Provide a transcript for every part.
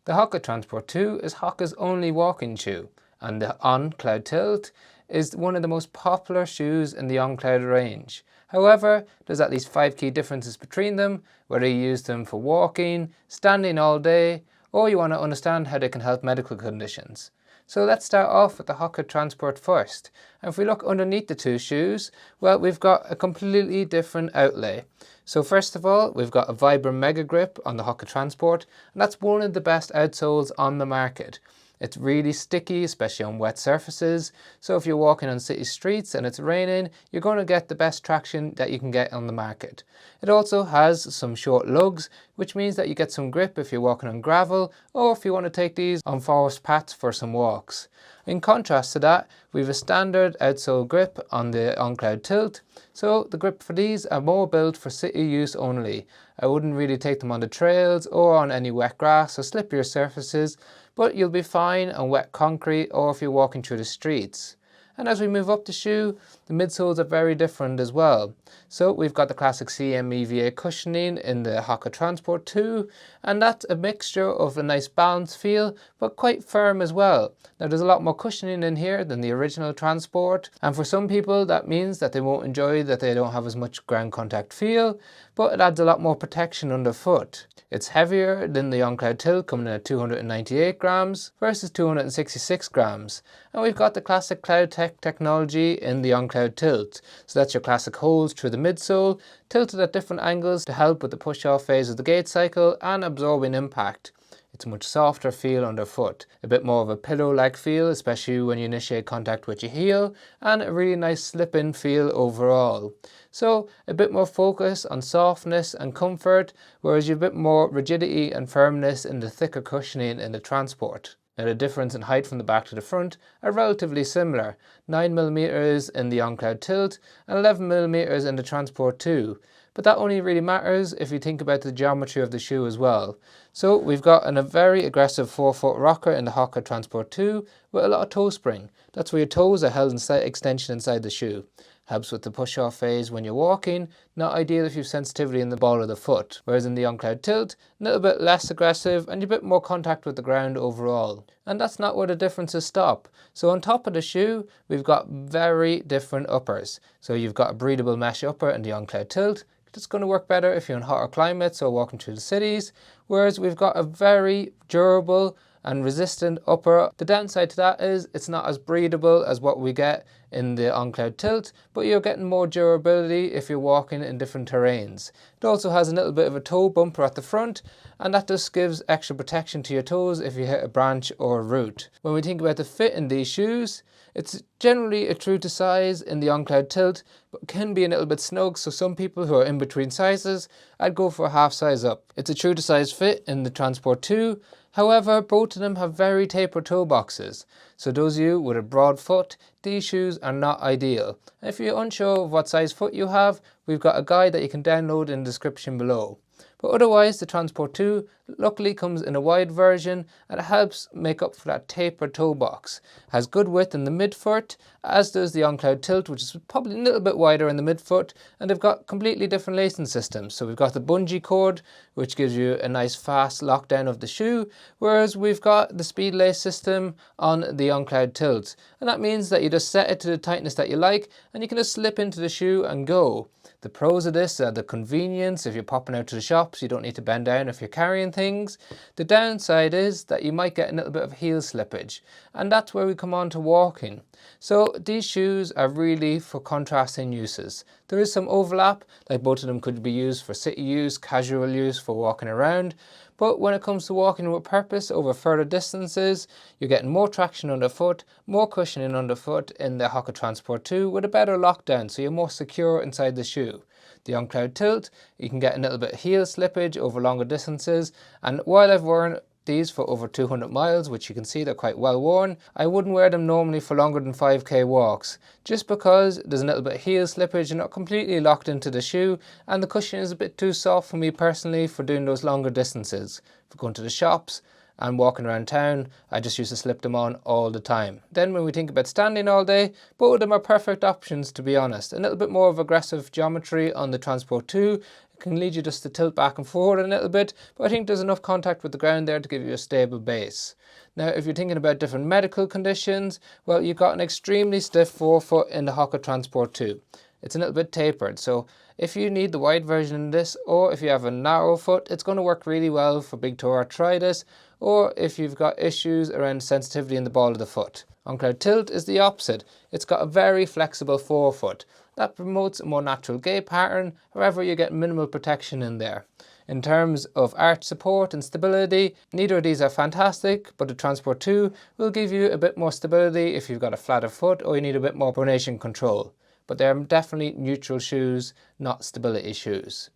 The Hoka Transport 2 is Hoka's only walking shoe, and the ON Cloudtilt is one of the most popular shoes in the On Cloud range. However, there's at least 5 key differences between them, whether you use them for walking, standing all day, or you want to understand how they can help medical conditions. So let's start off with the Hoka Transport first. And if we look underneath the two shoes, well, we've got a completely different outlay. So first of all, we've got a Vibram Megagrip on the Hoka Transport, and that's one of the best outsoles on the market. It's really sticky, especially on wet surfaces. So if you're walking on city streets and it's raining, you're going to get the best traction that you can get on the market. It also has some short lugs, which means that you get some grip if you're walking on gravel, or if you want to take these on forest paths for some walks. In contrast to that, we have a standard outsole grip on the ON Cloudtilt. So the grip for these are more built for city use only. I wouldn't really take them on the trails or on any wet grass or slippier surfaces, but you'll be fine on wet concrete or if you're walking through the streets. And as we move up the shoe, the midsoles are very different as well. So we've got the classic CMEVA cushioning in the Hoka Transport 2, and that's a mixture of a nice balanced feel, but quite firm as well. Now there's a lot more cushioning in here than the original Transport, and for some people that means that they won't enjoy that they don't have as much ground contact feel, but it adds a lot more protection underfoot. It's heavier than the ON Cloudtilt, coming in at 298 grams versus 266 grams. And we've got the classic Cloudtech technology in the ON Cloudtilt. So that's your classic holes through the midsole, tilted at different angles to help with the push-off phase of the gait cycle and absorbing impact. It's a much softer feel underfoot, a bit more of a pillow-like feel, especially when you initiate contact with your heel, and a really nice slip-in feel overall. So a bit more focus on softness and comfort, whereas you have a bit more rigidity and firmness in the thicker cushioning in the Transport. Now the difference in height from the back to the front are relatively similar, 9mm in the ON Cloudtilt and 11mm in the Transport 2. But that only really matters if you think about the geometry of the shoe as well. So we've got a very aggressive 4-foot rocker in the Hoka Transport 2 with a lot of toe spring. That's where your toes are held in extension inside the shoe. Helps with the push-off phase when you're walking, not ideal if you have sensitivity in the ball of the foot. Whereas in the ON Cloudtilt, a little bit less aggressive and a bit more contact with the ground overall. And that's not where the differences stop. So on top of the shoe, we've got very different uppers. So you've got a breathable mesh upper in the ON Cloudtilt. It's going to work better if you're in hotter climates or walking through the cities. Whereas we've got a very durable and resistant upper. The downside to that is it's not as breathable as what we get in the ON Cloudtilt, but you're getting more durability if you're walking in different terrains. It also has a little bit of a toe bumper at the front, and that just gives extra protection to your toes if you hit a branch or a root. When we think about the fit in these shoes, it's generally a true to size in the ON Cloudtilt, but can be a little bit snug, so some people who are in between sizes, I'd go for a half size up. It's a true to size fit in the Transport 2, however, both of them have very tapered toe boxes. So those of you with a broad foot, these shoes are not ideal. If you're unsure of what size foot you have, we've got a guide that you can download in the description below. But otherwise, the Transport 2 luckily comes in a wide version and it helps make up for that tapered toe box. Has good width in the midfoot, as does the ON Cloudtilt, which is probably a little bit wider in the midfoot, and they've got completely different lacing systems. So we've got the bungee cord, which gives you a nice fast lockdown of the shoe, whereas we've got the speed lace system on the ON Cloudtilt. And that means that you just set it to the tightness that you like, and you can just slip into the shoe and go. The pros of this are the convenience. If you're popping out to the shops, you don't need to bend down if you're carrying things. The downside is that you might get a little bit of heel slippage, and that's where we come on to walking. So these shoes are really for contrasting uses. There is some overlap, like both of them could be used for city use, casual use for walking around. But when it comes to walking with purpose over further distances, you're getting more traction underfoot, more cushioning underfoot in the Hoka Transport 2 with a better lockdown, so you're more secure inside the shoe. The ON Cloudtilt, you can get a little bit of heel slippage over longer distances, and while I've worn these for over 200 miles, which you can see they're quite well worn, I wouldn't wear them normally for longer than 5k walks, just because there's a little bit of heel slippage. You're not completely locked into the shoe, and the cushion is a bit too soft for me personally for doing those longer distances, for going to the shops and walking around town, I just used to slip them on all the time. Then when we think about standing all day, both of them are perfect options, to be honest. A little bit more of aggressive geometry on the Transport 2. It can lead you just to tilt back and forward a little bit, but I think there's enough contact with the ground there to give you a stable base. Now, if you're thinking about different medical conditions, well, you've got an extremely stiff forefoot in the Hoka Transport 2. It's a little bit tapered, so if you need the wide version of this, or if you have a narrow foot, it's going to work really well for big toe arthritis, or if you've got issues around sensitivity in the ball of the foot. ON Cloudtilt is the opposite. It's got a very flexible forefoot. That promotes a more natural gait pattern, however you get minimal protection in there. In terms of arch support and stability, neither of these are fantastic, but the Transport 2 will give you a bit more stability if you've got a flatter foot or you need a bit more pronation control. But they're definitely neutral shoes, not stability shoes.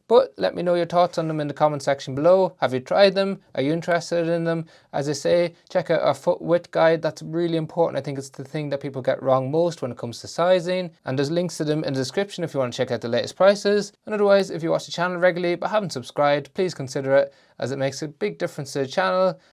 But let me know your thoughts on them in the comment section below. Have you tried them? Are you interested in them? As I say, check out our foot width guide. That's really important. I think it's the thing that people get wrong most when it comes to sizing. And there's links to them in the description if you want to check out the latest prices. And otherwise, if you watch the channel regularly but haven't subscribed, please consider it, as it makes a big difference to the channel